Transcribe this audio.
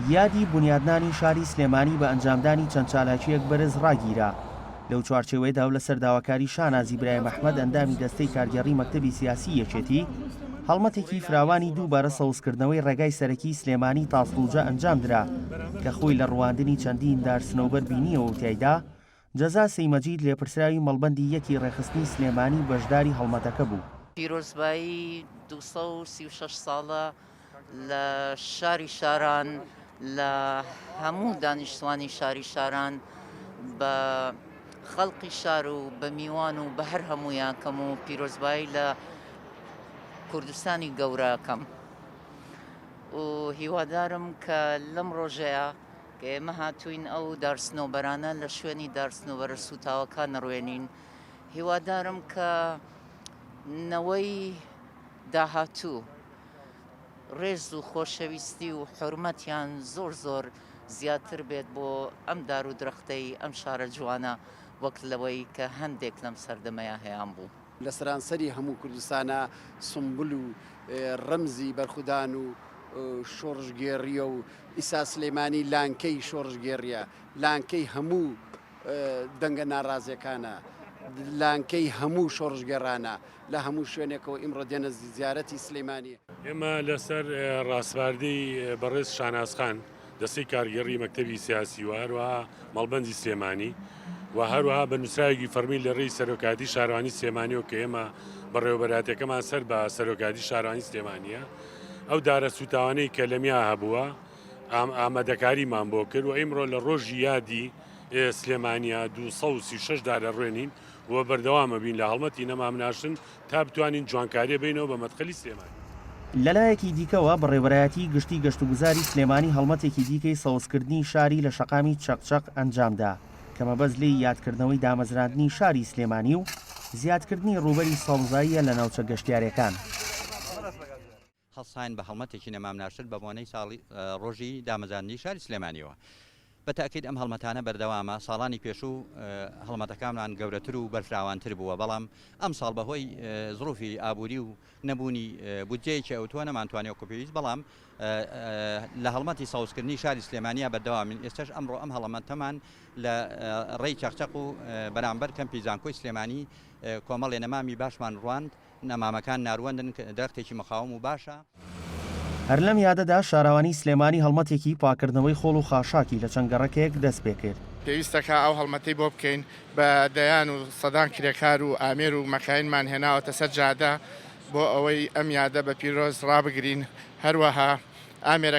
یادی بنیادنانی شاری سلێمانی بە ئەنجامدانی چەند چالاکیەک بەرز ڕاگیرا. لەو چوارچێوەیەدا و لە سەرداواکاری شانازی برای مەحمەد ئەندامی دەستەی کارگەڕی مەکتەبی سیاسی یەکێتی هەڵمەتێکی فراوانی دووبارە سەوزکردنەوەی ڕێگای سەرەکی سلێمانی تاسڵوجە ئەنجامدرا کە خۆی لە ڕواندنی چەندین دار سنەوبەر بینیەوە و تیایدا جەزا سەیمەجید لێپرسراوی مەڵبەندی یەکی ڕێخستنی سلێمانی بەشداری هەڵمەتەکە بوو. پیرۆزبایی 236 ساڵە لە شاری شاران لە هەموو دانیشتوانی شاری شاران بە خەڵقی شار و بە میوان و بە هەر هەمویان کەم و پیرۆزبایی لە کوردستانی گەورەکەم و هیوادارم کە لەم ڕۆژەیە کە ئێمە هاتوین ئەو دارسنۆبەرانە لە شوێنی دارسنۆبەرە سوتاوەکان نەڕوێنین هیوادارم کە نەوەی داهاتوو ڕێز و خۆشەویستی و حورمەتیان زۆر زیاتر بێت بۆ ئەم دار و درەختەی ئەم شارە جوانە وەک لەوەی کە هەندێک لەم سەردەمەیە هەیەیان بوو. لە سەرانسەری هەموو کوردستانە سمبل و ڕەمزی بەرخودان و شۆڕژگێڕیە و ئیسا سلێمانی لانکەی شۆڕژگێڕیە، لانکەی هەموو دەنگە ناڕازیەکانە، لانکەی هەموو شۆڕژگێڕانە لە هەموو شوێنێکەوە ئیمڕۆ دێنە زیارەتی سلێمانی. ئێمە لەسەر ڕاستباردەی بەڕێز شانازخان دەستەی کارگەڕی مەکتەبی سیاسی و هەروەها مەڵبەندی سلێمانی و هەروەها بە نووسراوێکی فەرمی لە ڕێی سەرۆکاتی شارەوانی سلێمانیەوە کە ئێمە بەڕێوەبەراتەکەمان سەر بە سەرۆکاتی شارەوانی سلێمانیە ئەو دارە سوتاوانەی کە لەمیا هەبووە ئامادەکاریمان بۆ کرد و ئیمڕۆ لە ڕۆژی یادی سلێمانیا 236 دارە ڕوێنین و بەردەوامە بین لە هەڵمەتی نەمامناشن تا بتوانین جوانکاریە بینەوە بە مەدخەلی سلێمانی. لەلایەکی دیکەوە بەڕێوەبەرایەتی گشتی گەشتوگوزاری سلێمانی هەڵمەتێکی دیکەی سەوزکردنی شاری لە شەقامی چەقچەق ئەنجامدا کە مەبەست لێی یادکردنەوەی دامەزراندنی شاری سلێمانی و زیادکردنی ڕووبەری سەوزاییە لە ناوچە گەشتیارەکان. هەڵساین بە هەڵمەتێکی نەمامناشر بە بۆنەی ساڵی ڕۆژی دامەزراندنی شاری سلێمانیەوە. بەتاکید ئەم هەڵمەتانە بەردەوامە ساڵانی پێشوو هەڵمەتەکانمان گەورەتر و بەرفراوانتر بووە بەڵام ئەم ساڵ بەهۆی زروفی ئابووری و نەبوونی بودجەیەکی ئەوتوە نەمانتوانێت کۆپیویست بەڵام لە هەڵمەتی ساوزکردنی شاری سلێمانیا بەردەوامین ئێستش ئەمڕۆ ئەم هەڵمەتەمان لە ڕێی چەقچەق و بەرامبەر کەمپی زانکۆی سلێمانی کۆمەڵێ نەمامی باشمان ڕواند نەمامەکان ناروەندن دەرەختێکی مەخاوم و باشە. هەر لەم یادەدا شاراوانی سلێمانی هەڵمەتێکی پاکردنەوەی خۆڵ و خاشاکی لە چەنگەڕەکەیەک دەست پێ کرد. پێویستەکە ئەو هەڵمەتەی بۆ بکەین بە دەیان و سەدان کرێکار و ئامێر و مەکاینمان هێناوەتە سەر جادە بۆ ئەوەی ئەم یادە بە پیرۆز ڕابگرین هەروەها ئامێرە